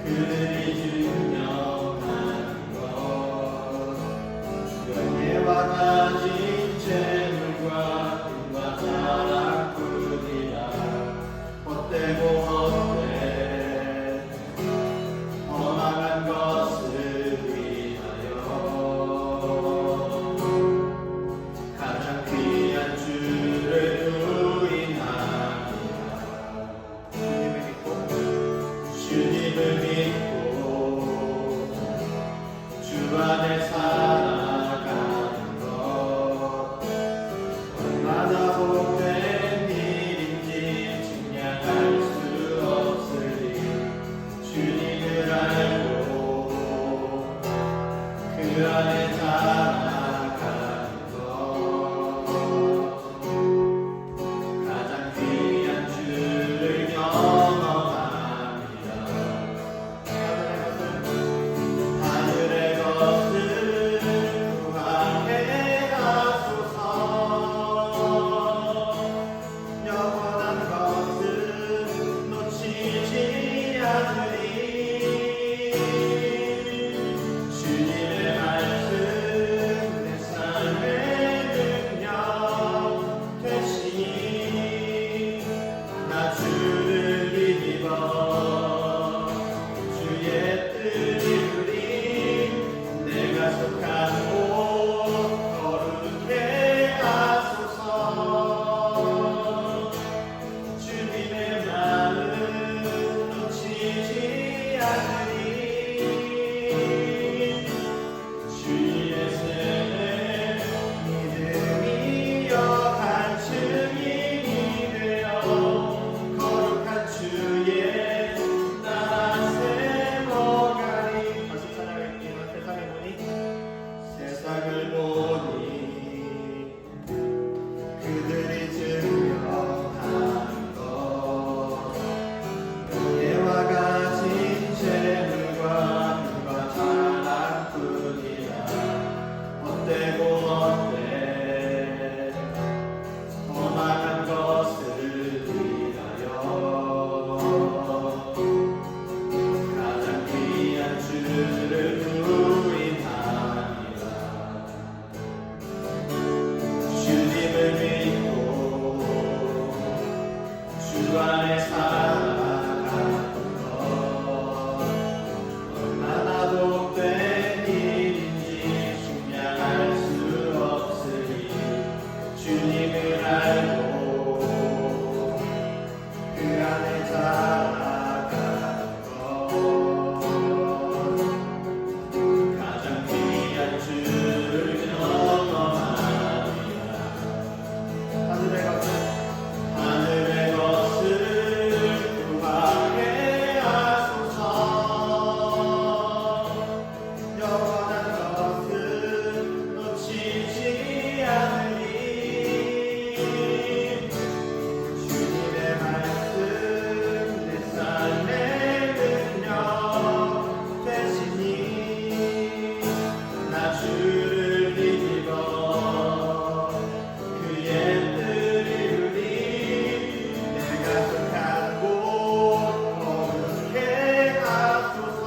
그들이 증명한 것 명예와 가진 재물과 금과 자랑뿐이라 헛되고 헛된 허망한 것을 위하여 가장 귀한 주를 부인하니라. 주님을 믿고 주 안에 살아가는 것 얼마나 복된 일인지 측량할 수 없으니 주님을 알고 그 안에 살아가는 것 가장 귀한 주를 경험합니다. 하늘의 것을 구하게 하소서. 영원한 것을 놓치지 않으리. 주님의 말씀 내 삶의 능력 되시니 나 주를 힘입어 주의 뜻을 이루리. 내가 속한 곳 거룩게 하소서. 주님의 마음 놓치지 않으리. 주의 세례 믿음이 여간 증인이 되어 거룩한 주의 나라 세워가리. 다시 찬양할게요. 세상을 보니 그들이 증명한 것 명예와 가진 재물과 금과 자랑뿐이라 헛되고 헛된 허망한 것을 위하여 가장 귀한 주를 부인하니라. 주님을 믿고 주 안에 살아가는 것 얼마나 복된 일인지 측량할 수 없으니 주님을 알고 그 안에 살아가는 것 가장 귀한 주를 경험하리라. 하늘의 것을 구하게 하소서. 영원한 것을 놓치지 않으리. 주님의 말씀 내 삶의 능력 되시니 나 주를 힘입어 그의 뜻을 이루리. 내가 속한 곳 거룩게 하소서.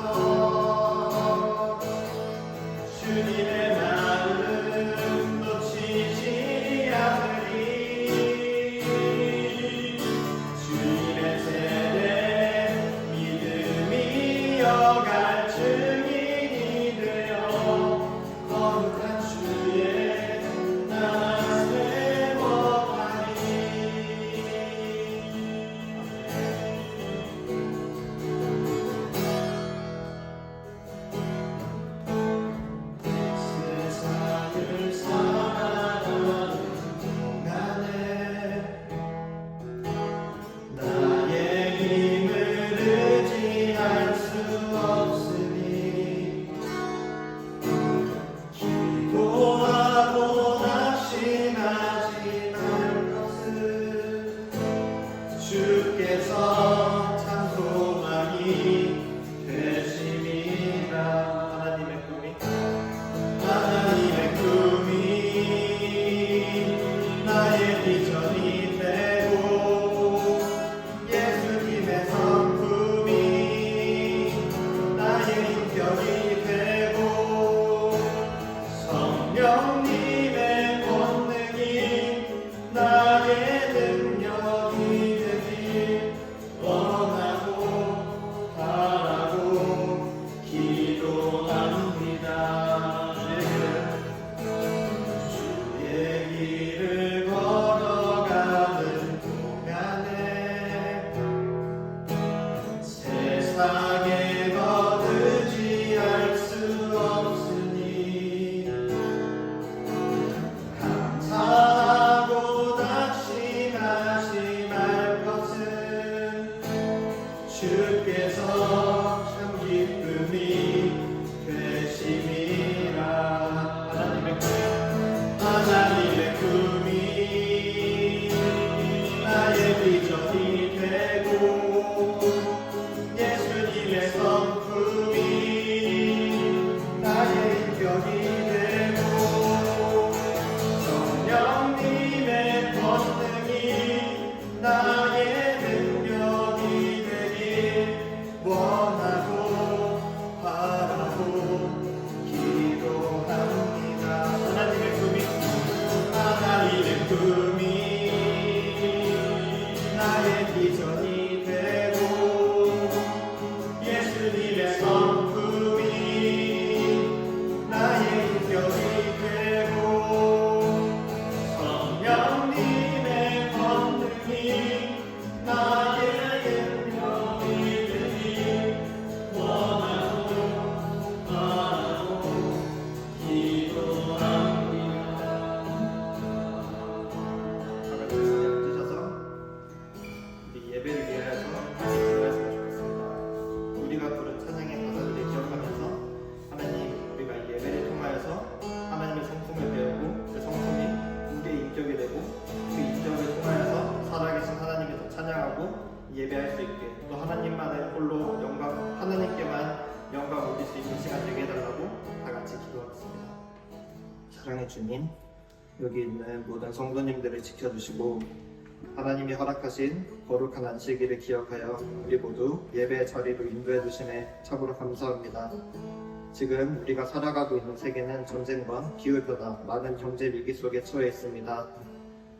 주님의 마음 놓치지 않으리. 주님의 세례 믿음이 여갈 증인이 되어 거룩한 주의 나라 세워가리. 세상을 살아가는 동안에 나의 힘을 의지할 수 없으니 사랑의 주님, 여기 있는 모든 성도님들을 지켜주시고 하나님이 허락하신 거룩한 안식일을 기억하여 우리 모두 예배의 자리로 인도해 주심에 참으로 감사합니다. 지금 우리가 살아가고 있는 세계는 전쟁과 기후변화, 많은 경제 위기 속에 처해 있습니다.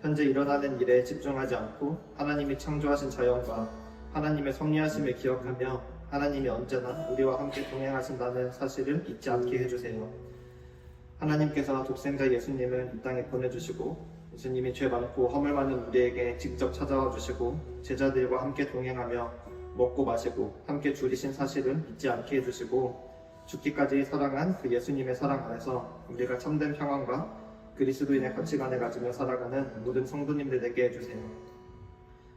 현재 일어나는 일에 집중하지 않고 하나님이 창조하신 자연과 하나님의 섭리하심을 기억하며 하나님이 언제나 우리와 함께 동행하신다는 사실을 잊지 않게 해주세요. 하나님께서 독생자 예수님을 이 땅에 보내주시고 예수님이 죄 많고 허물 많은 우리에게 직접 찾아와 주시고 제자들과 함께 동행하며 먹고 마시고 함께 줄이신 사실을 잊지 않게 해주시고 죽기까지 사랑한 그 예수님의 사랑 안에서 우리가 참된 평안과 그리스도인의 가치관을 가지며 살아가는 모든 성도님들 되게 해주세요.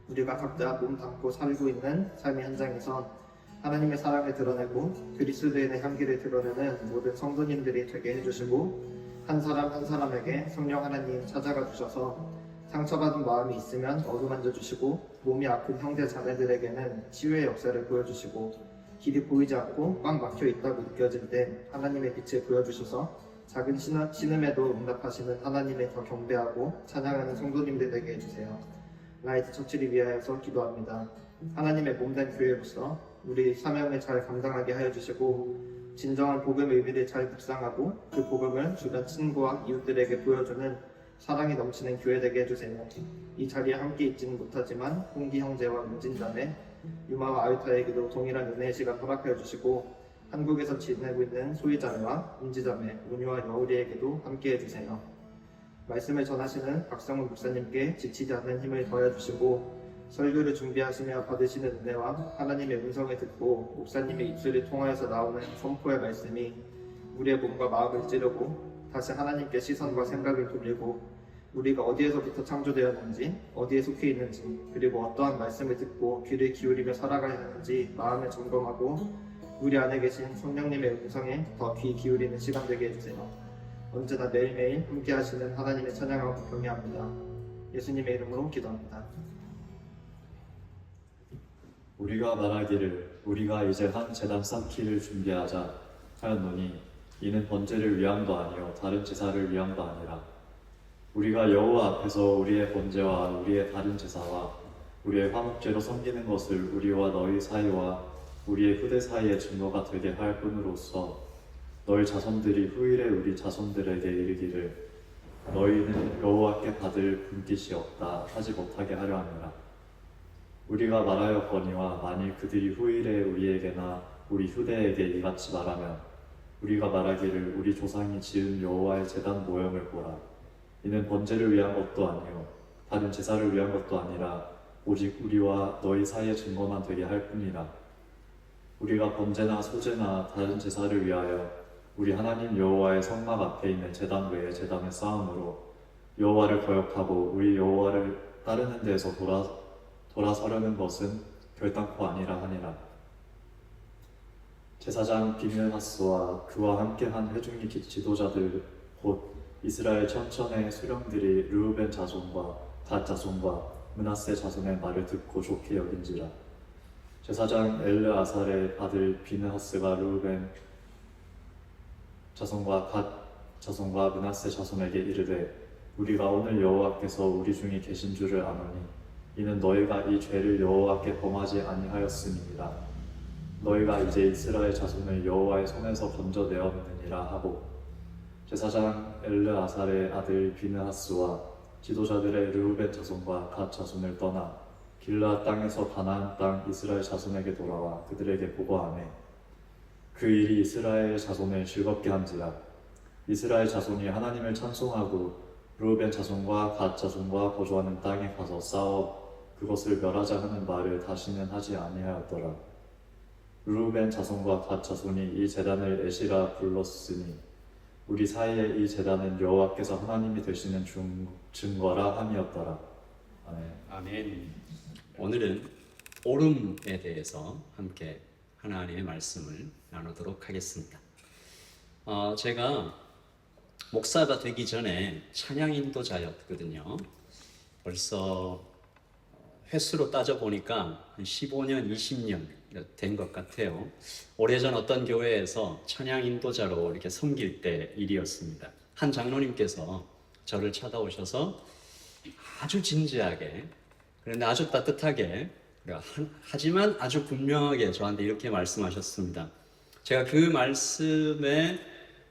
우리가 각자 몸 담고 살고 있는 삶의 현장에서 하나님의 사랑을 드러내고 그리스도인의 향기를 드러내는 모든 성도님들이 되게 해주시고 한 사람 한 사람에게 성령 하나님 찾아가 주셔서 상처받은 마음이 있으면 어루만져 주시고 몸이 아픈 형제 자매들에게는 치유의 역사를 보여주시고 길이 보이지 않고 꽉 막혀 있다고 느껴질 때 하나님의 빛을 보여주셔서 작은 신음에도 응답하시는 하나님의 더 경배하고 찬양하는 성도님들 되게 해주세요. 라이트 처치를 위하여서 기도합니다. 하나님의 몸된 교회로서 우리 사명을 잘 감당하게 하여 주시고 진정한 복음의 의미를 잘 묵상하고 그 복음을 주변 친구와 이웃들에게 보여주는 사랑이 넘치는 교회 되게 해주세요. 이 자리에 함께 있지는 못하지만 홍기 형제와 문진 자매, 유마와 아유타에게도 동일한 은혜의 시간 허락하여 주시고 한국에서 지내고 있는 소희자매와 은지자매, 운유와 여우리에게도 함께 해주세요. 말씀을 전하시는 박성훈 목사님께 지치지 않는 힘을 더해주시고 설교를 준비하시며 받으시는 은혜와 하나님의 음성을 듣고 목사님의 입술을 통하여서 나오는 선포의 말씀이 우리의 몸과 마음을 찌르고 다시 하나님께 시선과 생각을 돌리고 우리가 어디에서부터 창조되었는지 어디에 속해 있는지 그리고 어떠한 말씀을 듣고 귀를 기울이며 살아가야 하는지 마음을 점검하고 우리 안에 계신 성령님의 음성에 더 귀 기울이는 시간 되게 해주세요. 언제나 매일매일 함께 하시는 하나님의 찬양하고 경외합니다. 예수님의 이름으로 기도합니다. 우리가 말하기를 우리가 이제 한 제단 쌓기를 준비하자 하였노니 이는 번제를 위함도 아니요 다른 제사를 위함도 아니라 우리가 여호와 앞에서 우리의 번제와 우리의 다른 제사와 우리의 화목제로 섬기는 것을 우리와 너희 사이와 우리의 후대 사이의 증거가 되게 할 뿐으로써 너희 자손들이 후일에 우리 자손들에게 이르기를 너희는 여호와께 받을 분깃이 없다 하지 못하게 하려 함이라. 우리가 말하였거니와 만일 그들이 후일에 우리에게나 우리 후대에게 이같이 말하면 우리가 말하기를 우리 조상이 지은 여호와의 제단 모형을 보라. 이는 번제를 위한 것도 아니요 다른 제사를 위한 것도 아니라 오직 우리와 너희 사이의 증거만 되게 할 뿐이라. 우리가 번제나 소제나 다른 제사를 위하여 우리 하나님 여호와의 성막 앞에 있는 제단 외의 제단을 쌓음으로 여호와를 거역하고 우리 여호와를 따르는 데에서 돌아서려는 것은 결단코 아니라 하니라. 제사장 비느하스와 그와 함께한 회중이 지도자들 곧 이스라엘 천천의 수령들이 르우벤 자손과 갓 자손과 므낫세 자손의 말을 듣고 좋게 여긴지라. 제사장 엘르아살의 아들 비느하스가 르우벤 자손과 갓 자손과 므낫세 자손에게 이르되 우리가 오늘 여호와께서 우리 중에 계신 줄을 아노니 이는 너희가 이 죄를 여호와께 범하지 아니하였음이니라. 너희가 이제 이스라엘 자손을 여호와의 손에서 건져내었느니라 하고 제사장 엘르아살의 아들 비느하스와 지도자들의 르우벤 자손과 갓 자손을 떠나 길르앗 땅에서 가나안 땅 이스라엘 자손에게 돌아와 그들에게 보고하매 그 일이 이스라엘 자손을 즐겁게 한지라. 이스라엘 자손이 하나님을 찬송하고 르우벤 자손과 갓 자손과 거주하는 땅에 가서 싸워 그것을 멸하자 하는 말을 다시는 하지 아니하였더라. 르우벤 자손과 갓 자손이 이 제단을 에시라 불렀으니 우리 사이에 이 제단은 여호와께서 하나님이 되시는 증거라 함이었더라. 아멘. 아멘. 오늘은 오름에 대해서 함께 하나님의 말씀을 나누도록 하겠습니다. 제가 목사가 되기 전에 찬양 인도자였거든요. 벌써 횟수로 따져보니까 한 15년, 20년 된 것 같아요. 오래전 어떤 교회에서 찬양 인도자로 이렇게 섬길 때 일이었습니다. 한 장로님께서 저를 찾아오셔서 아주 진지하게, 그런데 아주 따뜻하게, 하지만 아주 분명하게 저한테 이렇게 말씀하셨습니다. 제가 그 말씀의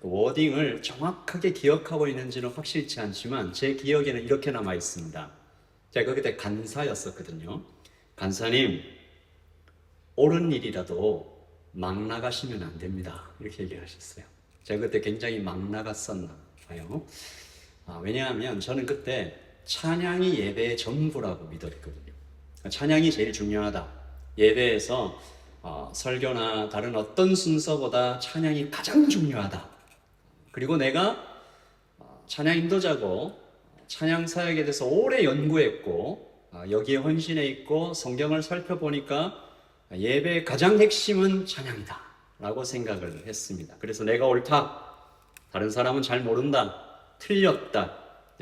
워딩을 정확하게 기억하고 있는지는 확실치 않지만 제 기억에는 이렇게 남아 있습니다. 제가 그때 간사였었거든요. 간사님, 옳은 일이라도 막 나가시면 안 됩니다. 이렇게 얘기하셨어요. 제가 그때 굉장히 막 나갔었나 봐요. 왜냐하면 저는 그때 찬양이 예배의 전부라고 믿었거든요. 찬양이 제일 중요하다. 예배에서 설교나 다른 어떤 순서보다 찬양이 가장 중요하다. 그리고 내가 찬양 인도자고 찬양 사역에 대해서 오래 연구했고 여기에 헌신해 있고 성경을 살펴보니까 예배의 가장 핵심은 찬양이다 라고 생각을 했습니다. 그래서 내가 옳다, 다른 사람은 잘 모른다, 틀렸다,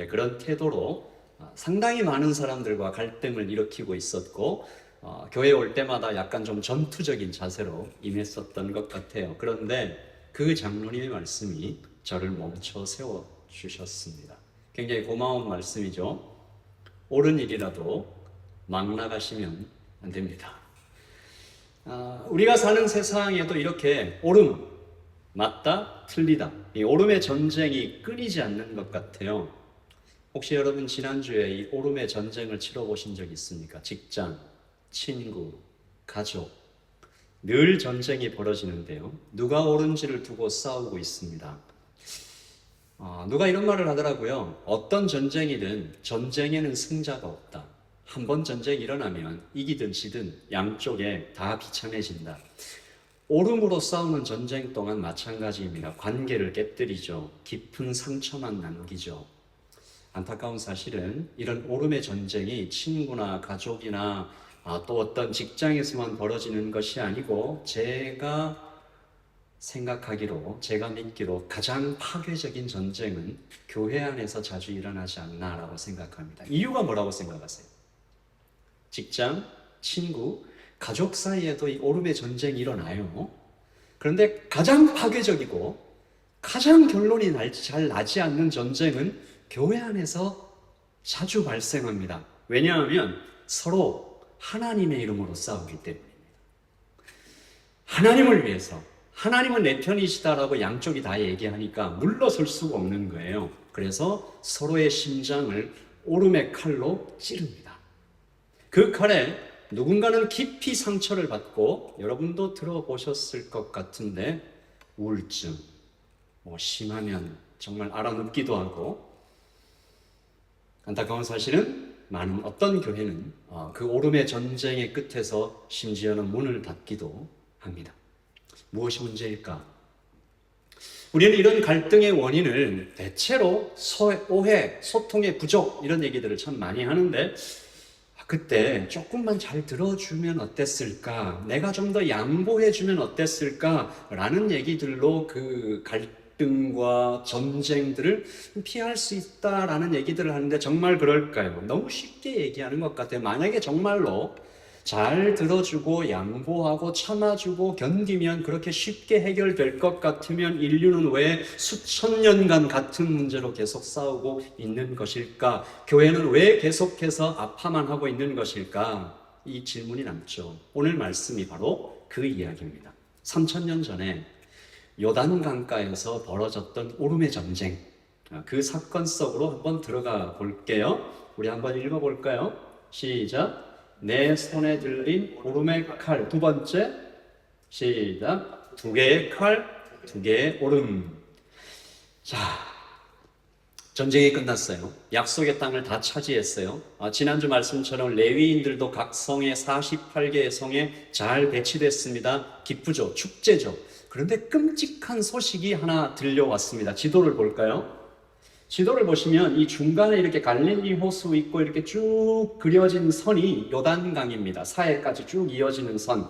그런 태도로 상당히 많은 사람들과 갈등을 일으키고 있었고 교회에 올 때마다 약간 좀 전투적인 자세로 임했었던 것 같아요. 그런데 그 장로님의 말씀이 저를 멈춰 세워주셨습니다. 굉장히 고마운 말씀이죠. 옳은 일이라도 막 나가시면 안 됩니다. 우리가 사는 세상에도 이렇게 옳음, 맞다, 틀리다, 이 옳음의 전쟁이 끊이지 않는 것 같아요. 혹시 여러분 지난주에 이 옳음의 전쟁을 치러보신 적 있습니까? 직장, 친구, 가족, 늘 전쟁이 벌어지는데요. 누가 옳은지를 두고 싸우고 있습니다. 누가 이런 말을 하더라고요. 어떤 전쟁이든 전쟁에는 승자가 없다. 한번 전쟁이 일어나면 이기든 지든 양쪽에 다 비참해진다. 옳음으로 싸우는 전쟁 동안 마찬가지입니다. 관계를 깨뜨리죠. 깊은 상처만 남기죠. 안타까운 사실은 이런 옳음의 전쟁이 친구나 가족이나 또 어떤 직장에서만 벌어지는 것이 아니고 제가 생각하기로, 제가 믿기로 가장 파괴적인 전쟁은 교회 안에서 자주 일어나지 않나라고 생각합니다. 이유가 뭐라고 생각하세요? 직장, 친구, 가족 사이에도 이 옳음의 전쟁이 일어나요. 그런데 가장 파괴적이고 가장 결론이 잘 나지 않는 전쟁은 교회 안에서 자주 발생합니다. 왜냐하면 서로 하나님의 이름으로 싸우기 때문입니다. 하나님을 위해서, 하나님은 내 편이시다라고 양쪽이 다 얘기하니까 물러설 수가 없는 거예요. 그래서 서로의 심장을 옳음의 칼로 찌릅니다. 그 칼에 누군가는 깊이 상처를 받고, 여러분도 들어보셨을 것 같은데 우울증, 심하면 정말 알아눕기도 하고, 안타까운 사실은 많은 어떤 교회는 그 옳음의 전쟁의 끝에서 심지어는 문을 닫기도 합니다. 무엇이 문제일까? 우리는 이런 갈등의 원인을 대체로 오해, 소통의 부족 이런 얘기들을 참 많이 하는데, 그때 조금만 잘 들어주면 어땠을까? 내가 좀 더 양보해주면 어땠을까? 라는 얘기들로 그 갈등과 전쟁들을 피할 수 있다라는 얘기들을 하는데 정말 그럴까요? 너무 쉽게 얘기하는 것 같아요. 만약에 정말로 잘 들어주고 양보하고 참아주고 견디면 그렇게 쉽게 해결될 것 같으면 인류는 왜 수천 년간 같은 문제로 계속 싸우고 있는 것일까? 교회는 왜 계속해서 아파만 하고 있는 것일까? 이 질문이 남죠. 오늘 말씀이 바로 그 이야기입니다. 3000년 전에 요단강가에서 벌어졌던 옳음의 전쟁, 그 사건 속으로 한번 들어가 볼게요. 우리 한번 읽어볼까요? 시작. 내 손에 들린 옳음의 칼. 두 번째, 시작. 두 개의 칼, 두 개의 옳음. 자, 전쟁이 끝났어요. 약속의 땅을 다 차지했어요. 지난주 말씀처럼 레위인들도 각 성에 48개의 성에 잘 배치됐습니다. 기쁘죠, 축제죠. 그런데 끔찍한 소식이 하나 들려왔습니다. 지도를 볼까요? 지도를 보시면 이 중간에 이렇게 갈릴리 호수 있고 이렇게 쭉 그려진 선이 요단강입니다. 사해까지 쭉 이어지는 선.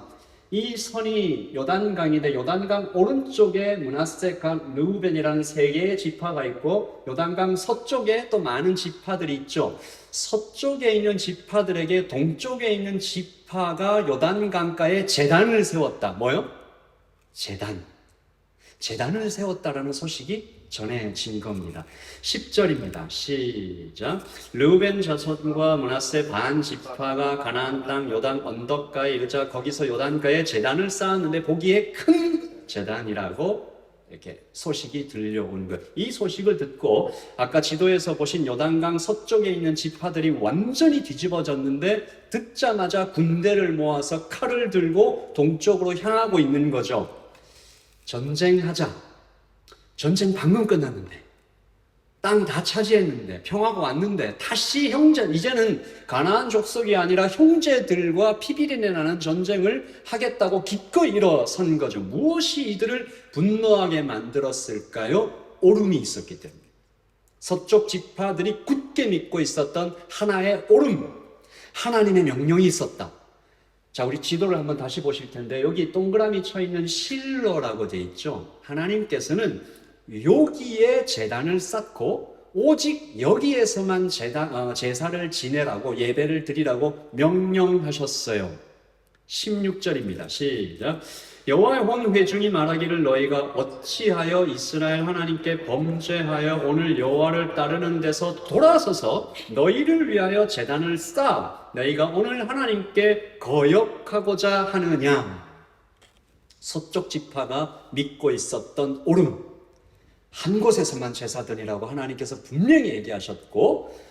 이 선이 요단강인데 요단강 오른쪽에 므낫세강, 르우벤이라는 세 개의 지파가 있고 요단강 서쪽에 또 많은 지파들이 있죠. 서쪽에 있는 지파들에게 동쪽에 있는 지파가 요단강가에 제단을 세웠다. 뭐요? 제단. 제단을 세웠다라는 소식이 전해진 겁니다. 10절입니다. 시작. 르우벤 자손과 므낫세 반 지파가 가나안 땅 요단 언덕가에 이르자 거기서 요단가에 제단을 쌓았는데 보기에 큰 제단이라고 이렇게 소식이 들려오는 거예요. 이 소식을 듣고 아까 지도에서 보신 요단강 서쪽에 있는 지파들이 완전히 뒤집어졌는데 듣자마자 군대를 모아서 칼을 들고 동쪽으로 향하고 있는 거죠. 전쟁하자. 전쟁 방금 끝났는데 땅 다 차지했는데 평화가 왔는데 다시 이제는 가나안 족속이 아니라 형제들과 피비린내 나는 전쟁을 하겠다고 기꺼이 일어선 거죠. 무엇이 이들을 분노하게 만들었을까요? 오름이 있었기 때문에. 서쪽 지파들이 굳게 믿고 있었던 하나의 오름, 하나님의 명령이 있었다. 자, 우리 지도를 한번 다시 보실 텐데 여기 동그라미 쳐 있는 실로라고 되어 있죠. 하나님께서는 여기에 제단을 쌓고 오직 여기에서만 제사를 지내라고 예배를 드리라고 명령하셨어요. 16절입니다. 시작. 여호와의 혼회중이 말하기를 너희가 어찌하여 이스라엘 하나님께 범죄하여 오늘 여호와를 따르는 데서 돌아서서 너희를 위하여 제단을 쌓아 너희가 오늘 하나님께 거역하고자 하느냐. 서쪽 지파가 믿고 있었던 오름, 한 곳에서만 제사 드리라고 하나님께서 분명히 얘기하셨고,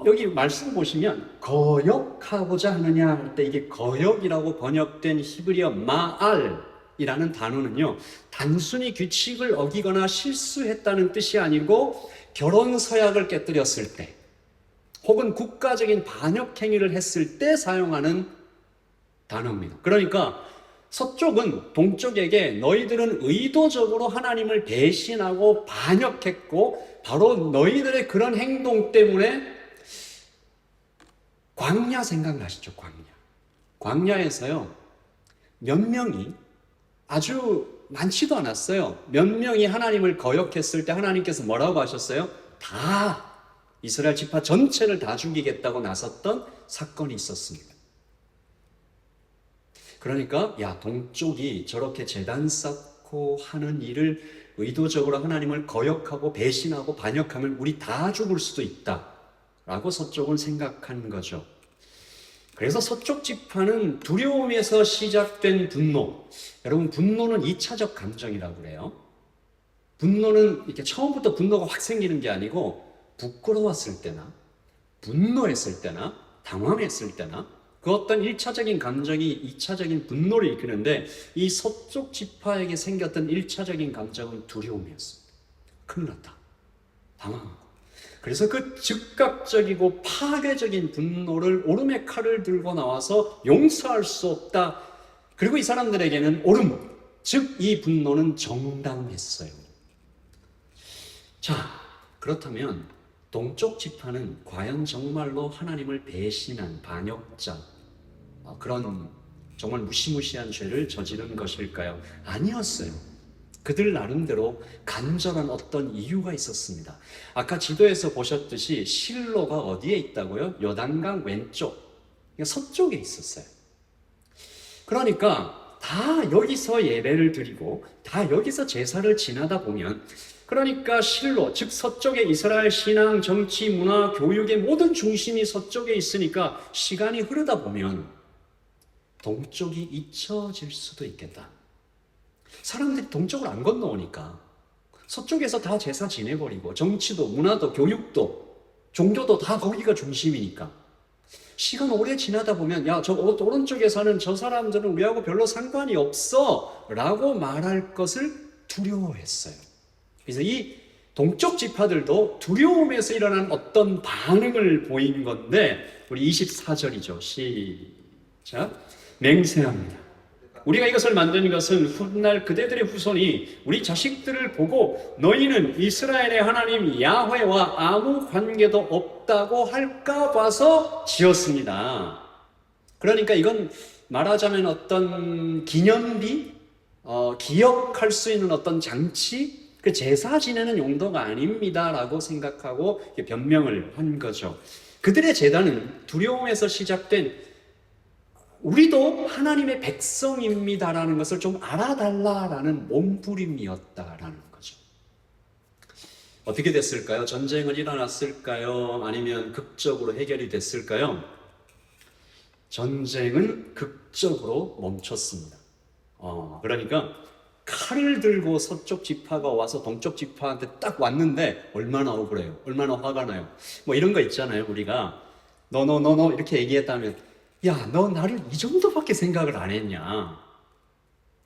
여기 말씀 보시면 거역하고자 하느냐 할 때 이게 거역이라고 번역된 히브리어 마알이라는 단어는요, 단순히 규칙을 어기거나 실수했다는 뜻이 아니고 결혼 서약을 깨뜨렸을 때 혹은 국가적인 반역 행위를 했을 때 사용하는 단어입니다. 그러니까 서쪽은 동쪽에게 너희들은 의도적으로 하나님을 배신하고 반역했고 바로 너희들의 그런 행동 때문에 광야 생각나시죠? 광야에서요 몇 명이 아주 많지도 않았어요. 몇 명이 하나님을 거역했을 때 하나님께서 뭐라고 하셨어요? 다 이스라엘 지파 전체를 다 죽이겠다고 나섰던 사건이 있었습니다. 그러니까 동쪽이 저렇게 제단 쌓고 하는 일을 의도적으로 하나님을 거역하고 배신하고 반역하면 우리 다 죽을 수도 있다라고 서쪽은 생각한 거죠. 그래서 서쪽 지파는 두려움에서 시작된 분노. 여러분, 분노는 2차적 감정이라고 그래요. 분노는 이렇게 처음부터 분노가 확 생기는 게 아니고 부끄러웠을 때나 분노했을 때나 당황했을 때나 그 어떤 1차적인 감정이 2차적인 분노를 일으키는데 이 서쪽 지파에게 생겼던 1차적인 감정은 두려움이었습니다. 큰일 났다. 당황하고. 그래서 그 즉각적이고 파괴적인 분노를 오름의 칼을 들고 나와서 용서할 수 없다. 그리고 이 사람들에게는 오름, 즉 이 분노는 정당했어요. 자, 그렇다면 동쪽 지파는 과연 정말로 하나님을 배신한 반역자, 그런 정말 무시무시한 죄를 저지른 것일까요? 아니었어요. 그들 나름대로 간절한 어떤 이유가 있었습니다. 아까 지도에서 보셨듯이 실로가 어디에 있다고요? 요단강 왼쪽, 서쪽에 있었어요. 그러니까 다 여기서 예배를 드리고 다 여기서 제사를 지나다 보면, 그러니까 실로, 즉 서쪽에 이스라엘 신앙, 정치, 문화, 교육의 모든 중심이 서쪽에 있으니까 시간이 흐르다 보면 동쪽이 잊혀질 수도 있겠다. 사람들이 동쪽을 안 건너오니까 서쪽에서 다 제사 지내버리고 정치도, 문화도, 교육도, 종교도 다 거기가 중심이니까 시간 오래 지나다 보면 저 오른쪽에 사는 저 사람들은 우리하고 별로 상관이 없어 라고 말할 것을 두려워했어요. 그래서 이 동쪽 지파들도 두려움에서 일어난 어떤 반응을 보인 건데, 우리 24절이죠. 시작. 맹세합니다. 우리가 이것을 만든 것은 훗날 그대들의 후손이 우리 자식들을 보고 너희는 이스라엘의 하나님 야훼와 아무 관계도 없다고 할까 봐서 지었습니다. 그러니까 이건 말하자면 어떤 기념비, 기억할 수 있는 어떤 장치, 그 제사 지내는 용도가 아닙니다라고 생각하고 변명을 한 거죠. 그들의 제단은 두려움에서 시작된 우리도 하나님의 백성입니다라는 것을 좀 알아달라라는 몸부림이었다라는 거죠. 어떻게 됐을까요? 전쟁은 일어났을까요? 아니면 극적으로 해결이 됐을까요? 전쟁은 극적으로 멈췄습니다. 그러니까 칼을 들고 서쪽 지파가 와서 동쪽 지파한테 딱 왔는데 얼마나 억울해요. 얼마나 화가 나요. 뭐 이런 거 있잖아요. 우리가 너 이렇게 얘기했다면 야, 너 나를 이 정도밖에 생각을 안 했냐?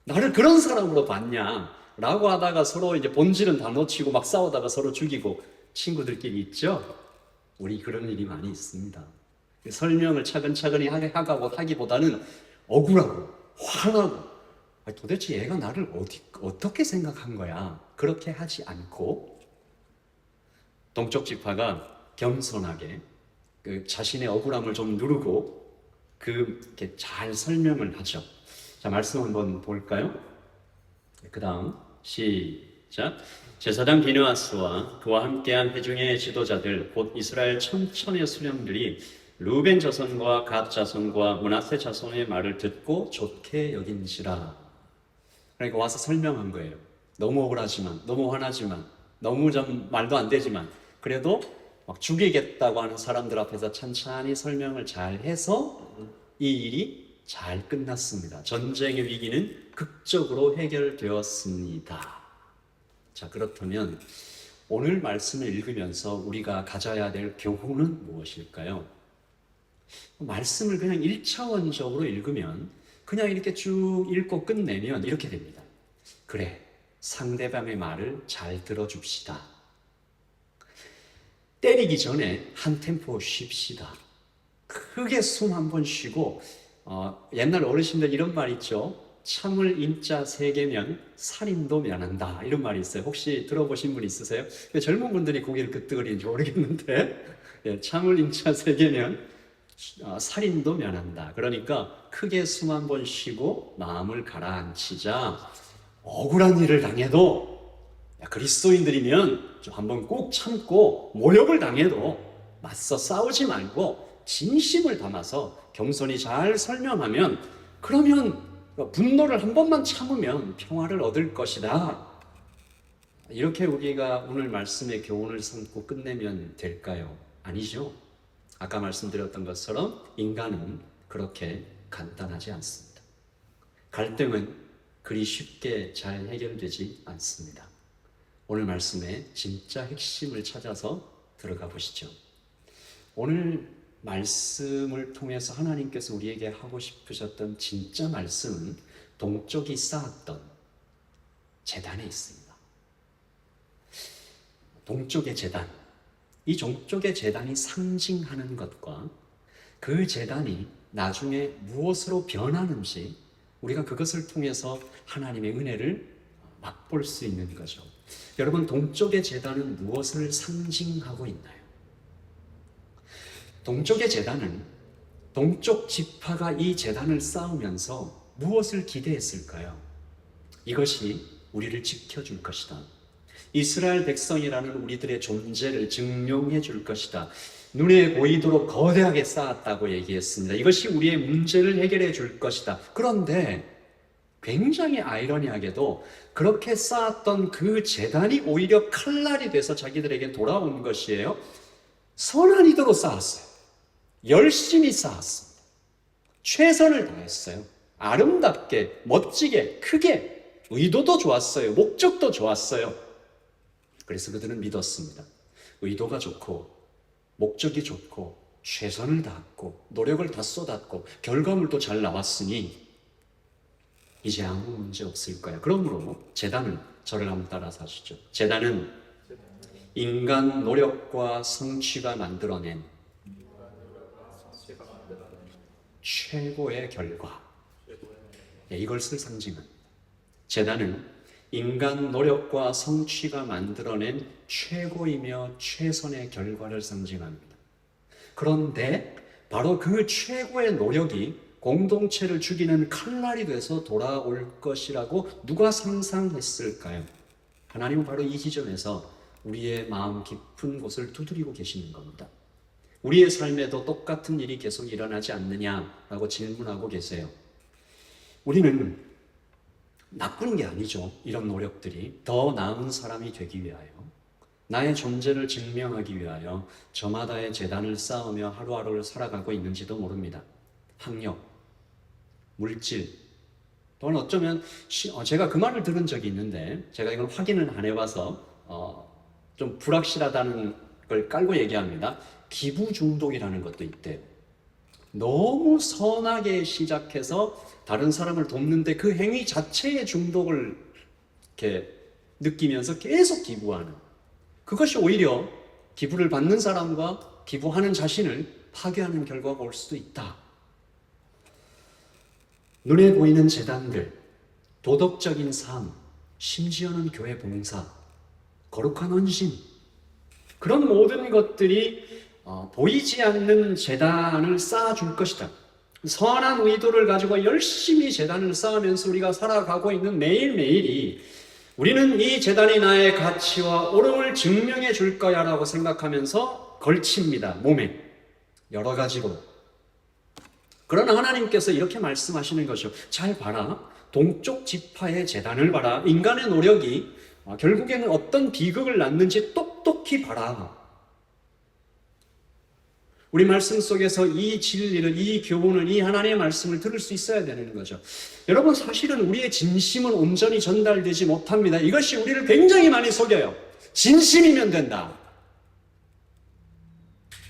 나를 그런 사람으로 봤냐? 라고 하다가 서로 이제 본질은 다 놓치고 막 싸우다가 서로 죽이고 친구들끼리 있죠? 우리 그런 일이 많이 있습니다. 설명을 차근차근히 하기보다는 억울하고 화나고 도대체 얘가 나를 어떻게 생각한 거야? 그렇게 하지 않고 동쪽 지파가 겸손하게 그 자신의 억울함을 좀 누르고 그렇게 잘 설명을 하죠. 자, 말씀 한번 볼까요? 그 다음 시작. 제사장 비느하스와 그와 함께한 회중의 지도자들 곧 이스라엘 천천의 수령들이 루벤 자손과 갓 자손과 므낫세 자손의 말을 듣고 좋게 여긴지라. 그러니까 와서 설명한 거예요. 너무 억울하지만, 너무 화나지만, 너무 좀 말도 안 되지만 그래도 막 죽이겠다고 하는 사람들 앞에서 찬찬히 설명을 잘 해서 이 일이 잘 끝났습니다. 전쟁의 위기는 극적으로 해결되었습니다. 자, 그렇다면 오늘 말씀을 읽으면서 우리가 가져야 될 교훈은 무엇일까요? 말씀을 그냥 1차원적으로 읽으면 그냥 이렇게 쭉 읽고 끝내면 이렇게 됩니다. 그래, 상대방의 말을 잘 들어줍시다. 때리기 전에 한 템포 쉽시다. 크게 숨 한 번 쉬고 옛날 어르신들 이런 말 있죠. 참을 인자 3개면 살인도 면한다. 이런 말이 있어요. 혹시 들어보신 분 있으세요? 젊은 분들이 고개를 끄덕거리는지 모르겠는데 참을 인자 3개면 살인도 면한다. 그러니까 크게 숨 한 번 쉬고 마음을 가라앉히자. 억울한 일을 당해도 그리스도인들이면 좀 한번 꼭 참고 모욕을 당해도 맞서 싸우지 말고 진심을 담아서 겸손히 잘 설명하면 그러면 분노를 한 번만 참으면 평화를 얻을 것이다. 이렇게 우리가 오늘 말씀의 교훈을 삼고 끝내면 될까요? 아니죠. 아까 말씀드렸던 것처럼 인간은 그렇게 간단하지 않습니다. 갈등은 그리 쉽게 잘 해결되지 않습니다. 오늘 말씀의 진짜 핵심을 찾아서 들어가 보시죠. 오늘 말씀을 통해서 하나님께서 우리에게 하고 싶으셨던 진짜 말씀은 동쪽이 쌓았던 제단에 있습니다. 동쪽의 제단, 이 동쪽의 제단이 상징하는 것과 그 제단이 나중에 무엇으로 변하는지 우리가 그것을 통해서 하나님의 은혜를 맛볼 수 있는 거죠. 여러분, 동쪽의 제단은 무엇을 상징하고 있나요? 동쪽의 제단은 동쪽 지파가 이 제단을 쌓으면서 무엇을 기대했을까요? 이것이 우리를 지켜줄 것이다. 이스라엘 백성이라는 우리들의 존재를 증명해 줄 것이다. 눈에 보이도록 거대하게 쌓았다고 얘기했습니다. 이것이 우리의 문제를 해결해 줄 것이다. 그런데 굉장히 아이러니하게도 그렇게 쌓았던 그 제단이 오히려 칼날이 돼서 자기들에게 돌아온 것이에요. 선한 의도로 쌓았어요. 열심히 쌓았습니다. 최선을 다했어요. 아름답게, 멋지게, 크게. 의도도 좋았어요. 목적도 좋았어요. 그래서 그들은 믿었습니다. 의도가 좋고 목적이 좋고 최선을 다했고 노력을 다 쏟았고 결과물도 잘 나왔으니 이제 아무 문제 없을 거야. 그러므로 제단은 저를 한번 따라서 하시죠. 제단은 인간 노력과 성취가 만들어낸 최고의 결과, 이것을 상징합니다. 제단은 인간 노력과 성취가 만들어낸 최고이며 최선의 결과를 상징합니다. 그런데 바로 그 최고의 노력이 공동체를 죽이는 칼날이 돼서 돌아올 것이라고 누가 상상했을까요? 하나님은 바로 이 지점에서 우리의 마음 깊은 곳을 두드리고 계시는 겁니다. 우리의 삶에도 똑같은 일이 계속 일어나지 않느냐라고 질문하고 계세요. 우리는 나쁜 게 아니죠. 이런 노력들이 더 나은 사람이 되기 위하여, 나의 존재를 증명하기 위하여 저마다의 재단을 쌓으며 하루하루를 살아가고 있는지도 모릅니다. 학력, 물질, 또는 어쩌면 제가 그 말을 들은 적이 있는데, 제가 이건 확인을 안 해봐서 좀 불확실하다는 걸 깔고 얘기합니다. 기부 중독이라는 것도 있대요. 너무 선하게 시작해서 다른 사람을 돕는데 그 행위 자체의 중독을 이렇게 느끼면서 계속 기부하는, 그것이 오히려 기부를 받는 사람과 기부하는 자신을 파괴하는 결과가 올 수도 있다. 눈에 보이는 재단들, 도덕적인 삶, 심지어는 교회 봉사, 거룩한 헌신, 그런 모든 것들이 보이지 않는 재단을 쌓아줄 것이다. 선한 의도를 가지고 열심히 재단을 쌓으면서 우리가 살아가고 있는 매일매일이, 우리는 이 재단이 나의 가치와 옳음을 증명해 줄 거야 라고 생각하면서 걸칩니다. 몸에 여러 가지로. 그러나 하나님께서 이렇게 말씀하시는 것이죠. 잘 봐라. 동쪽 지파의 재단을 봐라. 인간의 노력이 결국에는 어떤 비극을 낳는지 똑똑히 봐라. 우리 말씀 속에서 이 진리를, 이 교훈을, 이 하나님의 말씀을 들을 수 있어야 되는 거죠. 여러분, 사실은 우리의 진심은 온전히 전달되지 못합니다. 이것이 우리를 굉장히 많이 속여요. 진심이면 된다.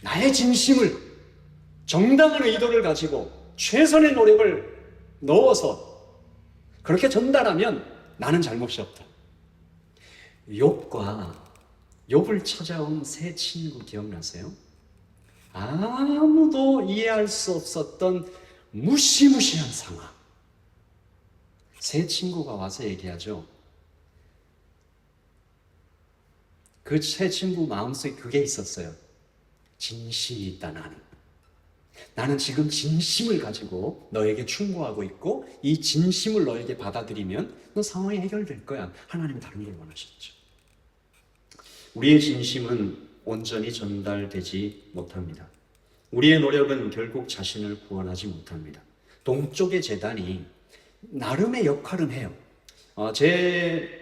나의 진심을, 정당한 의도를 가지고 최선의 노력을 넣어서 그렇게 전달하면 나는 잘못이 없다. 욥을 찾아온 새 친구 기억나세요? 아무도 이해할 수 없었던 무시무시한 상황. 새 친구가 와서 얘기하죠. 그 새 친구 마음속에 그게 있었어요. 진심이 있다, 나는. 나는 지금 진심을 가지고 너에게 충고하고 있고, 이 진심을 너에게 받아들이면 너 상황이 해결될 거야. 하나님은 다른 걸 원하셨죠. 우리의 진심은 온전히 전달되지 못합니다. 우리의 노력은 결국 자신을 구원하지 못합니다. 동쪽의 재단이 나름의 역할은 해요. 제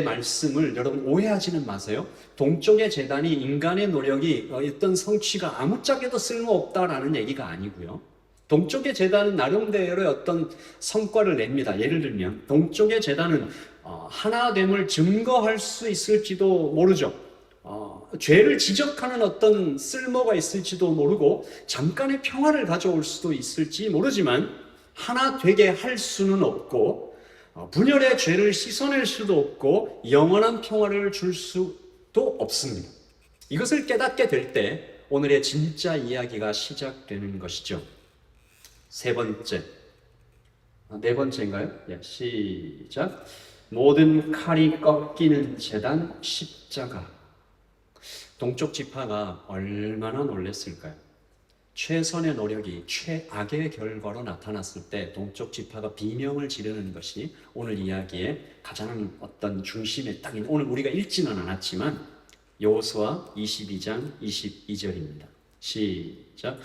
말씀을 여러분 오해하지는 마세요. 동쪽의 재단이 인간의 노력이 어떤 성취가 아무짝에도 쓸모없다라는 얘기가 아니고요. 동쪽의 재단은 나름대로의 어떤 성과를 냅니다. 예를 들면 동쪽의 재단은 하나됨을 증거할 수 있을지도 모르죠. 죄를 지적하는 어떤 쓸모가 있을지도 모르고 잠깐의 평화를 가져올 수도 있을지 모르지만 하나 되게 할 수는 없고, 분열의 죄를 씻어낼 수도 없고, 영원한 평화를 줄 수도 없습니다. 이것을 깨닫게 될 때 오늘의 진짜 이야기가 시작되는 것이죠. 네 번째인가요? 시작. 모든 칼이 꺾이는 제단 십자가. 동쪽 지파가 얼마나 놀랐을까요? 최선의 노력이 최악의 결과로 나타났을 때 동쪽 지파가 비명을 지르는 것이 오늘 이야기의 가장 어떤 중심에 딱 있는, 오늘 우리가 읽지는 않았지만 여호수아 22장 22절입니다. 시작.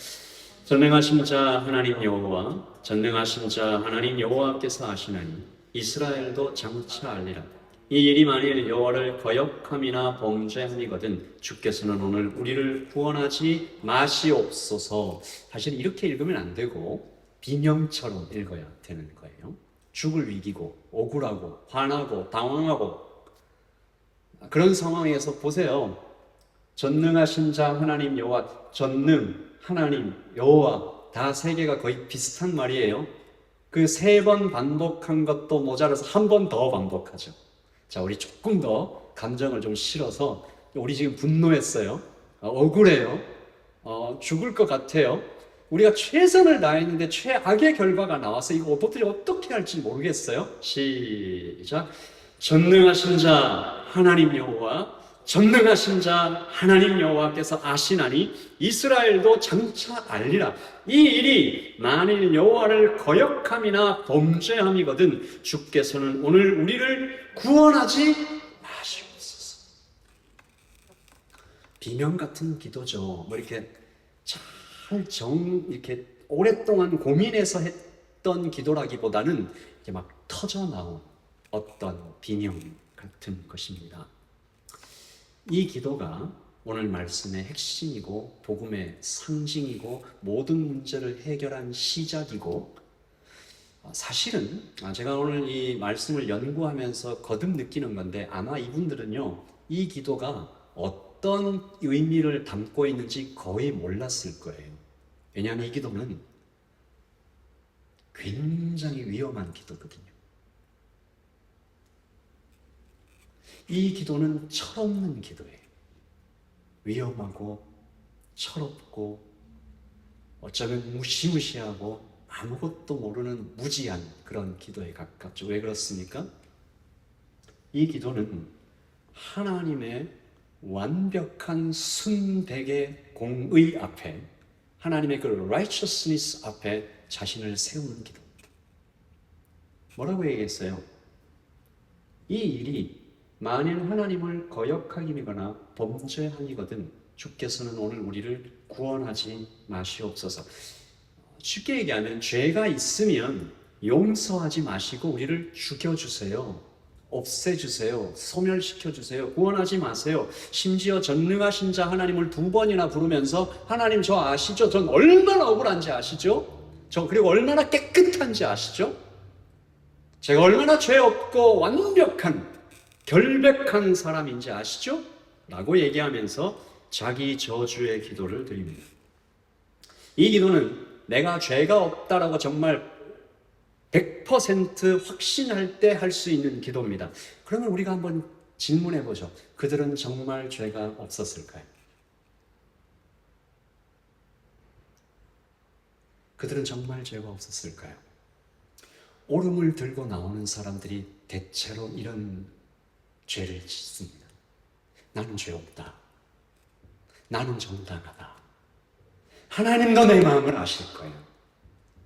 전능하신 자 하나님 여호와, 전능하신 자 하나님 여호와께서 하시나니 이스라엘도 장차 알리라. 이 일이 만일 여호와를 거역함이나 범죄함이거든 주께서는 오늘 우리를 구원하지 마시옵소서. 사실 이렇게 읽으면 안 되고 비명처럼 읽어야 되는 거예요. 죽을 위기고 억울하고 화나고 당황하고 그런 상황에서 보세요. 전능하신 자 하나님 여호와, 전능 하나님 여호와, 다 세 개가 거의 비슷한 말이에요. 그 세 번 반복한 것도 모자라서 한 번 더 반복하죠. 자, 우리 조금 더 감정을 좀 실어서, 우리 지금 분노했어요. 억울해요. 죽을 것 같아요. 우리가 최선을 다했는데 최악의 결과가 나와서 이거 도대체 어떻게 할지 모르겠어요. 시작. 전능하신 자 하나님 여호와, 전능하신 자 하나님 여호와께서 아시나니 이스라엘도 장차 알리라. 이 일이 만일 여호와를 거역함이나 범죄함이거든 주께서는 오늘 우리를 구원하지 마시옵소서. 비명 같은 기도죠. 뭐 이렇게 이렇게 오랫동안 고민해서 했던 기도라기보다는 이렇게 막 터져 나온 어떤 비명 같은 것입니다. 이 기도가 오늘 말씀의 핵심이고 복음의 상징이고 모든 문제를 해결한 시작이고, 사실은 제가 오늘 이 말씀을 연구하면서 거듭 느끼는 건데, 아마 이분들은요 이 기도가 어떤 의미를 담고 있는지 거의 몰랐을 거예요. 왜냐하면 이 기도는 굉장히 위험한 기도거든요. 이 기도는 철없는 기도예요. 위험하고 철없고 어쩌면 무시무시하고 아무것도 모르는 무지한 그런 기도에 가깝죠. 왜 그렇습니까? 이 기도는 하나님의 완벽한 순백의 공의 앞에, 하나님의 그 righteousness 앞에 자신을 세우는 기도입니다. 뭐라고 얘기했어요? 이 일이 만일 하나님을 거역하기거나 범죄하기거든 주께서는 오늘 우리를 구원하지 마시옵소서. 쉽게 얘기하면 죄가 있으면 용서하지 마시고 우리를 죽여주세요. 없애주세요. 소멸시켜주세요. 구원하지 마세요. 심지어 전능하신 자 하나님을 2번이나 부르면서 하나님 저 아시죠? 전 얼마나 억울한지 아시죠? 저 그리고 얼마나 깨끗한지 아시죠? 제가 얼마나 죄 없고 완벽한 결백한 사람인지 아시죠? 라고 얘기하면서 자기 저주의 기도를 드립니다. 이 기도는 내가 죄가 없다라고 정말 100% 확신할 때 할 수 있는 기도입니다. 그러면 우리가 한번 질문해 보죠. 그들은 정말 죄가 없었을까요? 그들은 정말 죄가 없었을까요? 오름을 들고 나오는 사람들이 대체로 이런 죄를 짓습니다. 나는 죄 없다. 나는 정당하다. 하나님도 내 마음을 아실 거예요.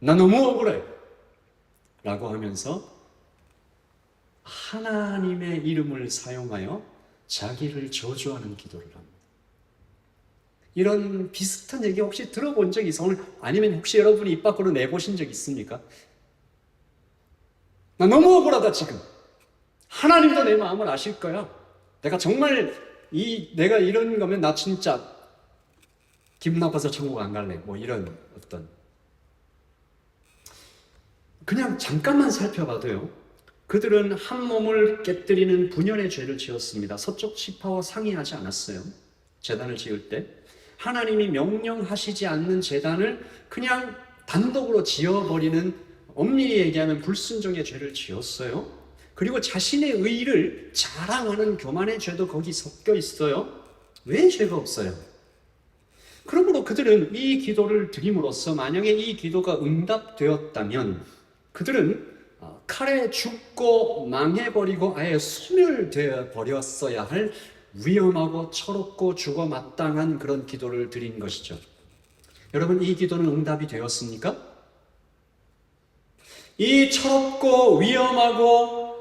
나 너무 억울해. 라고 하면서 하나님의 이름을 사용하여 자기를 저주하는 기도를 합니다. 이런 비슷한 얘기 혹시 들어본 적 있어요? 아니면 혹시 여러분이 입 밖으로 내보신 적 있습니까? 나 너무 억울하다 지금. 하나님도 내 마음을 아실 거야. 내가 정말 내가 이런 거면 나 진짜 기분 나빠서 천국 안 갈래. 뭐 이런 어떤, 그냥 잠깐만 살펴봐도요. 그들은 한 몸을 깨뜨리는 분열의 죄를 지었습니다. 서쪽 지파와 상의하지 않았어요. 제단을 지을 때 하나님이 명령하시지 않는 제단을 그냥 단독으로 지어버리는, 엄밀히 얘기하면 불순종의 죄를 지었어요. 그리고 자신의 의를 자랑하는 교만의 죄도 거기 섞여 있어요. 왜 죄가 없어요? 그러므로 그들은 이 기도를 드림으로써 만약에 이 기도가 응답되었다면 그들은 칼에 죽고 망해버리고 아예 소멸되어 버렸어야 할 위험하고 철없고 죽어 마땅한 그런 기도를 드린 것이죠. 여러분, 이 기도는 응답이 되었습니까? 이 철없고 위험하고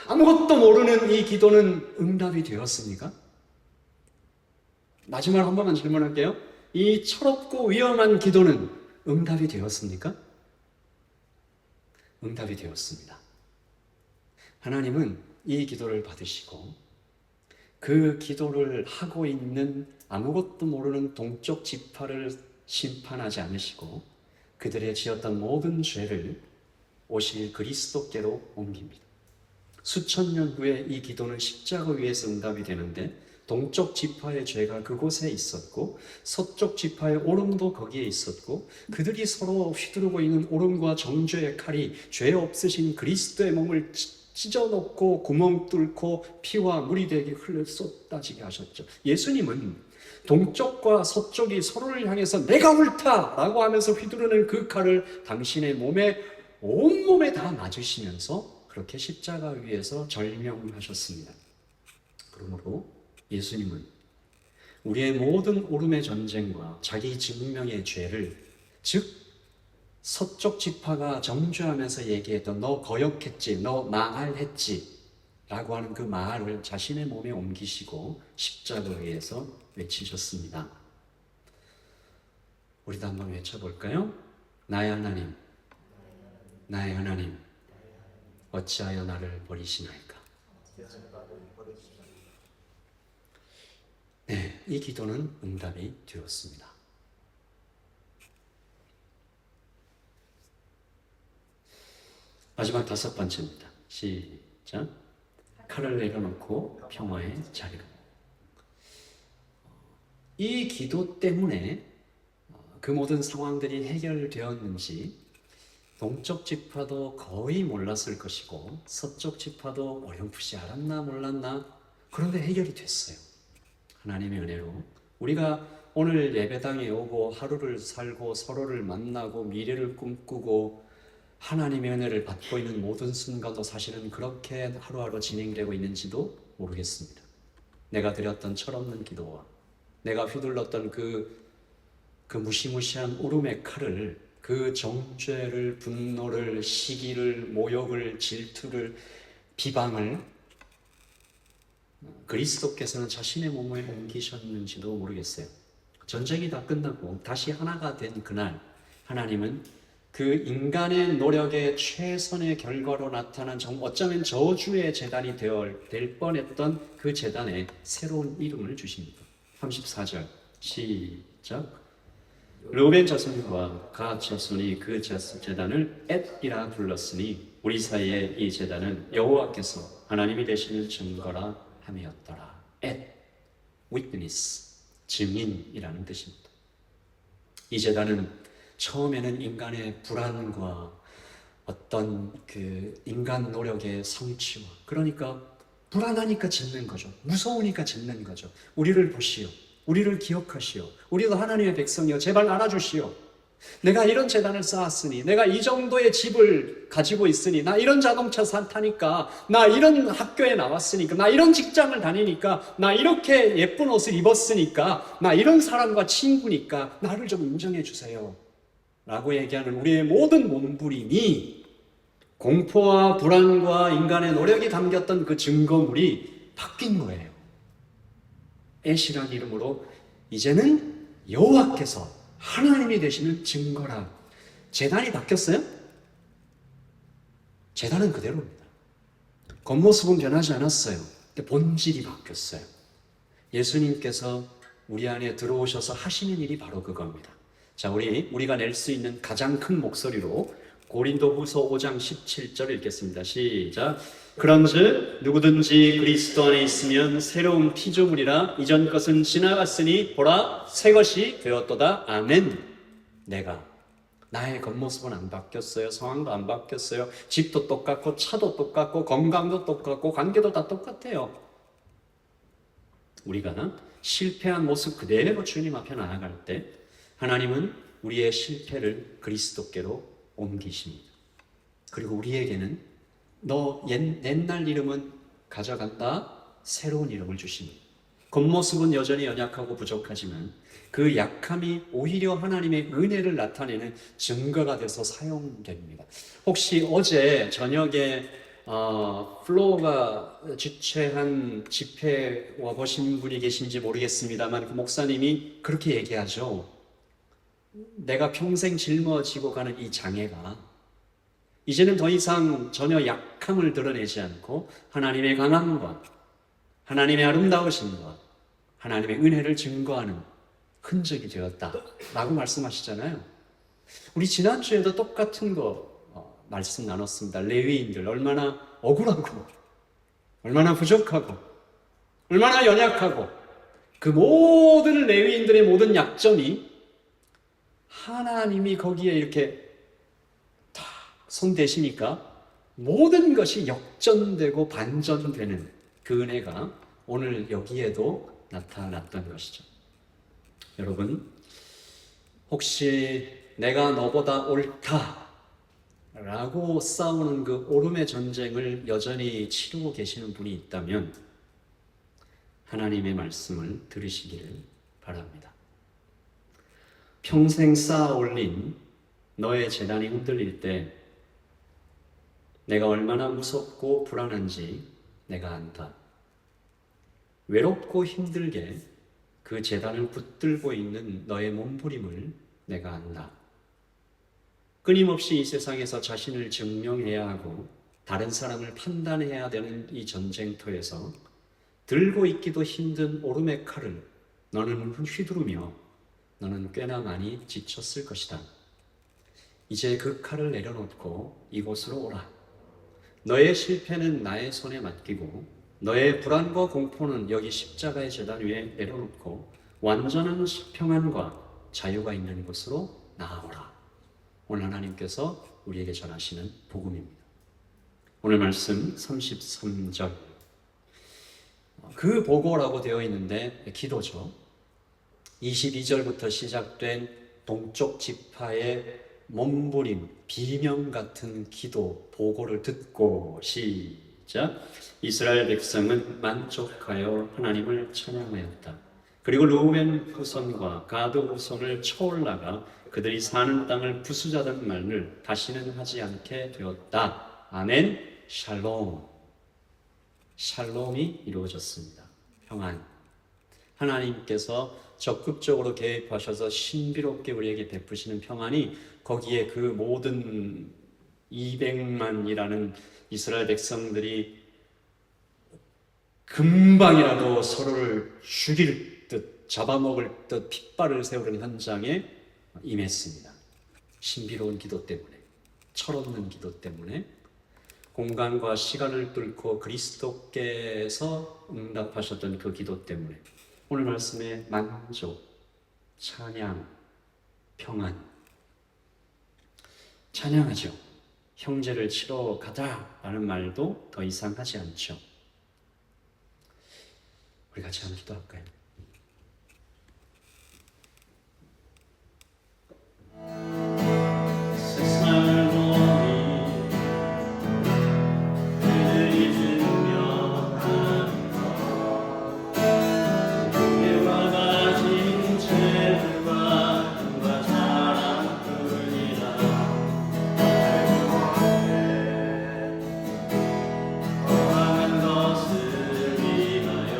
아무것도 모르는 이 기도는 응답이 되었습니까? 마지막으로 한 번만 질문할게요. 이 철없고 위험한 기도는 응답이 되었습니까? 응답이 되었습니다. 하나님은 이 기도를 받으시고 그 기도를 하고 있는 아무것도 모르는 동쪽 지파를 심판하지 않으시고 그들의 지었던 모든 죄를 오실 그리스도께로 옮깁니다. 수천 년 후에 이 기도는 십자가 위에서 응답이 되는데 동쪽 지파의 죄가 그곳에 있었고 서쪽 지파의 오름도 거기에 있었고 그들이 서로 휘두르고 있는 오름과 정죄의 칼이 죄 없으신 그리스도의 몸을 찢어놓고 구멍 뚫고 피와 물이 되게 흘러 쏟아지게 하셨죠. 예수님은 동쪽과 서쪽이 서로를 향해서 내가 옳다 라고 하면서 휘두르는 그 칼을 당신의 몸에 온몸에 다 맞으시면서 그렇게 십자가 위에서 절명하셨습니다. 그러므로 예수님은 우리의 모든 오름의 전쟁과 자기 증명의 죄를, 즉 서쪽 지파가 정죄하면서 얘기했던 너 거역했지, 너 망할했지, 라고 하는 그 말을 자신의 몸에 옮기시고 십자가에서 외치셨습니다. 우리도 한번 외쳐볼까요? 나의 하나님, 나의 하나님, 어찌하여 나를 버리시나이까? 네, 이 기도는 응답이 되었습니다. 마지막 5번째입니다. 시작. 칼을 내려놓고 평화의 자리로. 이 기도 때문에 그 모든 상황들이 해결되었는지 동쪽 지파도 거의 몰랐을 것이고 서쪽 지파도 어렴풋이 알았나 몰랐나, 그런데 해결이 됐어요. 하나님의 은혜로 우리가 오늘 예배당에 오고 하루를 살고 서로를 만나고 미래를 꿈꾸고 하나님의 은혜를 받고 있는 모든 순간도 사실은 그렇게 하루하루 진행되고 있는지도 모르겠습니다. 내가 드렸던 철없는 기도와 내가 휘둘렀던 그 무시무시한 울음의 칼을, 그 정죄를, 분노를, 시기를, 모욕을, 질투를, 비방을 그리스도께서는 자신의 몸에 옮기셨는지도 모르겠어요. 전쟁이 다 끝나고 다시 하나가 된 그날, 하나님은 그 인간의 노력의 최선의 결과로 나타난 어쩌면 저주의 재단이 될 뻔했던 그 재단에 새로운 이름을 주십니다. 34절 시작. 르우벤 자손과 갓 자손이 그 재단을 엣이라 불렀으니 우리 사이에 이 재단은 여호와께서 하나님이 되시는 증거라 함이었더라. 엣, witness, 증인이라는 뜻입니다. 이 재단은 처음에는 인간의 불안과 어떤 그 인간 노력의 성취와, 그러니까 불안하니까 짓는 거죠. 무서우니까 짓는 거죠. 우리를 보시오. 우리를 기억하시오. 우리도 하나님의 백성이요, 제발 알아주시오. 내가 이런 재단을 쌓았으니, 내가 이 정도의 집을 가지고 있으니, 나 이런 자동차 타니까, 나 이런 학교에 나왔으니까, 나 이런 직장을 다니니까, 나 이렇게 예쁜 옷을 입었으니까, 나 이런 사람과 친구니까 나를 좀 인정해 주세요 라고 얘기하는 우리의 모든 몸부림이 공포와 불안과 인간의 노력이 담겼던 그 증거물이 바뀐 거예요. 엣이라는 이름으로 이제는 여호와께서 하나님이 되시는 증거라. 제단이 바뀌었어요? 제단은 그대로입니다. 겉모습은 변하지 않았어요. 근데 본질이 바뀌었어요. 예수님께서 우리 안에 들어오셔서 하시는 일이 바로 그겁니다. 자, 우리가 낼 수 있는 가장 큰 목소리로 고린도후서 5장 17절 읽겠습니다. 시작. 그런즉 누구든지 그리스도 안에 있으면 새로운 피조물이라, 이전 것은 지나갔으니 보라 새 것이 되었도다. 아멘. 나의 겉모습은 안 바뀌었어요. 상황도 안 바뀌었어요. 집도 똑같고 차도 똑같고 건강도 똑같고 관계도 다 똑같아요. 우리가 실패한 모습 그대로 주님 앞에 나아갈 때 하나님은 우리의 실패를 그리스도께로 옮기십니다. 그리고 우리에게는 너 옛날 이름은 가져간다, 새로운 이름을 주십니다. 겉모습은 여전히 연약하고 부족하지만 그 약함이 오히려 하나님의 은혜를 나타내는 증거가 돼서 사용됩니다. 혹시 어제 저녁에 플로어가 주최한 집회 와보신 분이 계신지 모르겠습니다만 그 목사님이 그렇게 얘기하죠. 내가 평생 짊어지고 가는 이 장애가 이제는 더 이상 전혀 약함을 드러내지 않고 하나님의 강함과 하나님의 아름다우심과 하나님의 은혜를 증거하는 흔적이 되었다라고 말씀하시잖아요. 우리 지난주에도 똑같은 거 말씀 나눴습니다. 레위인들 얼마나 억울하고 얼마나 부족하고 얼마나 연약하고 그 모든 레위인들의 모든 약점이 하나님이 거기에 이렇게 다 손대시니까 모든 것이 역전되고 반전되는 그 은혜가 오늘 여기에도 나타났던 것이죠. 여러분, 혹시 내가 너보다 옳다 라고 싸우는 그 오름의 전쟁을 여전히 치르고 계시는 분이 있다면 하나님의 말씀을 들으시기를 바랍니다. 평생 쌓아 올린 너의 재단이 흔들릴 때 내가 얼마나 무섭고 불안한지 내가 안다. 외롭고 힘들게 그 제단을 붙들고 있는 너의 몸부림을 내가 안다. 끊임없이 이 세상에서 자신을 증명해야 하고 다른 사람을 판단해야 되는 이 전쟁터에서 들고 있기도 힘든 오름의 칼을 너는 휘두르며 너는 꽤나 많이 지쳤을 것이다. 이제 그 칼을 내려놓고 이곳으로 오라. 너의 실패는 나의 손에 맡기고 너의 불안과 공포는 여기 십자가의 제단 위에 내려놓고 완전한 평안과 자유가 있는 곳으로 나아오라. 오늘 하나님께서 우리에게 전하시는 복음입니다. 오늘 말씀 33절. 그 보고라고 되어 있는데 기도죠. 22절부터 시작된 동쪽 지파의 몸부림, 비명 같은 기도, 보고를 듣고 시작. 이스라엘 백성은 만족하여 하나님을 찬양하였다. 그리고 르우벤 후손과 가드 후손을 쳐올라가 그들이 사는 땅을 부수자던 말을 다시는 하지 않게 되었다. 아멘. 샬롬. 샬롬이 이루어졌습니다. 평안. 하나님께서 적극적으로 개입하셔서 신비롭게 우리에게 베푸시는 평안이 거기에 그 모든 200만이라는 이스라엘 백성들이 금방이라도 서로를 죽일 듯 잡아먹을 듯 핏발을 세우는 현장에 임했습니다. 신비로운 기도 때문에, 철없는 기도 때문에, 공간과 시간을 뚫고 그리스도께서 응답하셨던 그 기도 때문에 오늘 말씀에 만족, 찬양, 평안. 찬양하죠. 형제를 치러 가자라는 말도 더 이상 하지 않죠. 우리 같이 한번 기도할까요? 세상을 보니 그들이 증명하는 것 내가 가진 죄들과 힘과 사랑뿐이라 거룩한 것을 위하여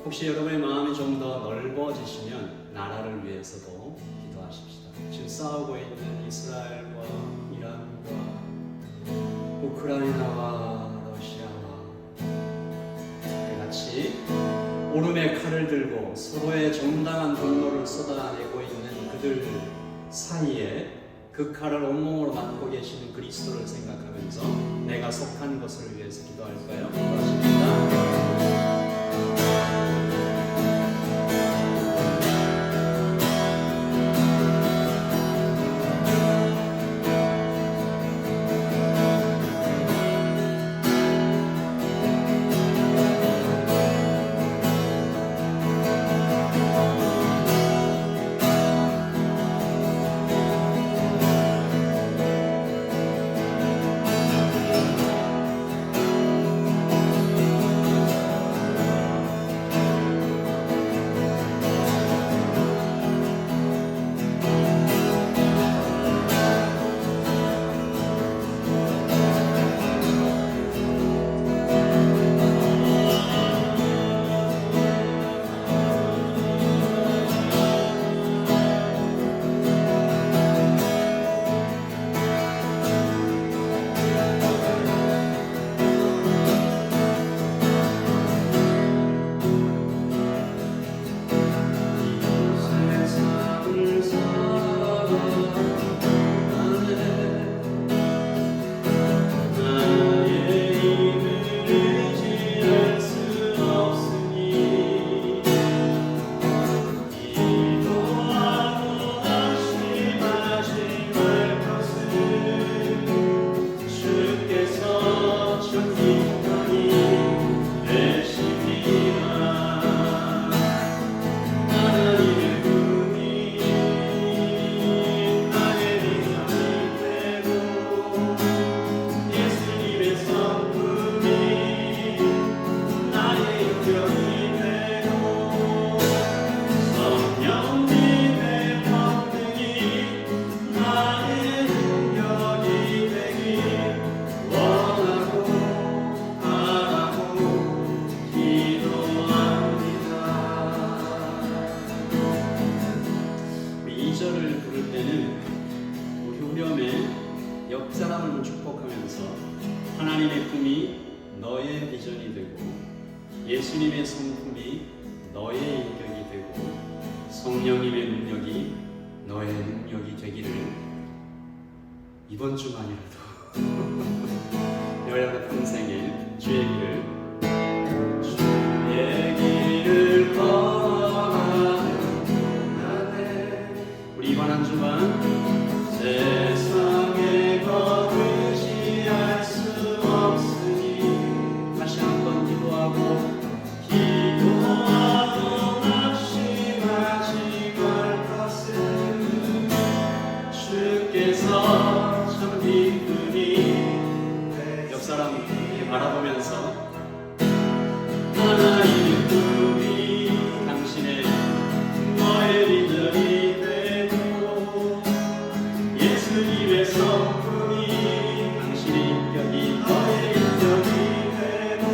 혹시 여러분의 마음이 좀 더 넓어지시면 나라를 위해서도 기도하십시다. 지금 싸우고 있는 이스라엘과 이란과 우크라이나와 러시아와 같이 오름의 칼을 들고 서로의 정당한 분노를 쏟아내고 있는 그들 사이에 그 칼을 온몸으로 맡고 계시는 그리스도를 생각하면서 내가 속한 것을 위해서 기도할까요? 기도하십니다. 예수님의 성품이 너의 인격이 되고 성령님의 능력이 너의 능력이 되기를 이번 주만이라도 너희가 평생에 주의 길을 걸어가는 동안에 우리 이번 한 주간 세상에 거두지 알 수 없으니 다시 한번 기도하고 낙심하지 말 것은 주께서 참 기쁘니 옆 사람 이렇게 바라보면서 하나님의 꿈이 당신의 너의 비전이 되고 예수님의 성품이 당신의 인격이 너의 인격이 되고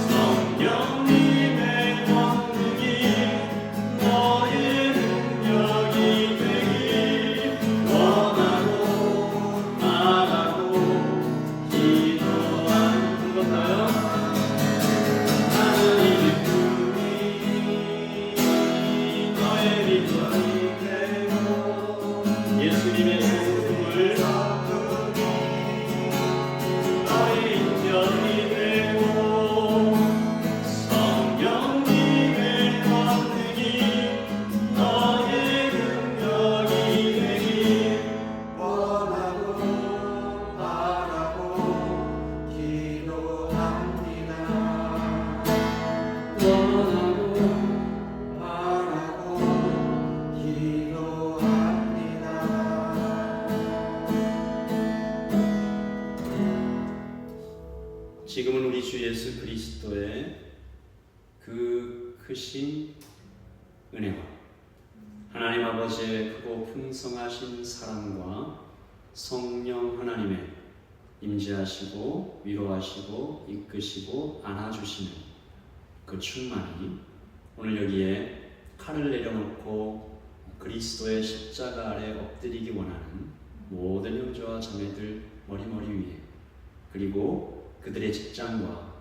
성령님의 권능이 너의 능력이 되길 원하고 바라고 기도하는 건가요? 하나님의 꿈이 너의 비전이 되고 예수님의 성품을 너의 인격이 되고 성령님의 권능이 너의 능력이 되길 원하고 바라고 기도합니다. 원하고 바라고 기도합니다. 지금은 우리 주 예수 그리스도의 그 크신 은혜와 하나님 아버지의 크고 풍성하신 사랑과 성령 하나님의 임재하시고 위로하시고 이끄시고 안아주시는 그 충만이 오늘 여기에 칼을 내려놓고 그리스도의 십자가 아래 엎드리기 원하는 모든 형제와 자매들 머리 위에, 그리고 그들의 직장과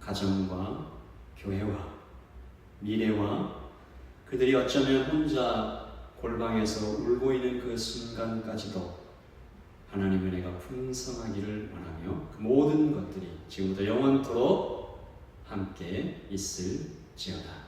가정과 교회와 미래와 그들이 어쩌면 혼자 골방에서 울고 있는 그 순간까지도 하나님의 은혜가 풍성하기를 원하며 그 모든 것들이 지금부터 영원토록 함께 있을지어다.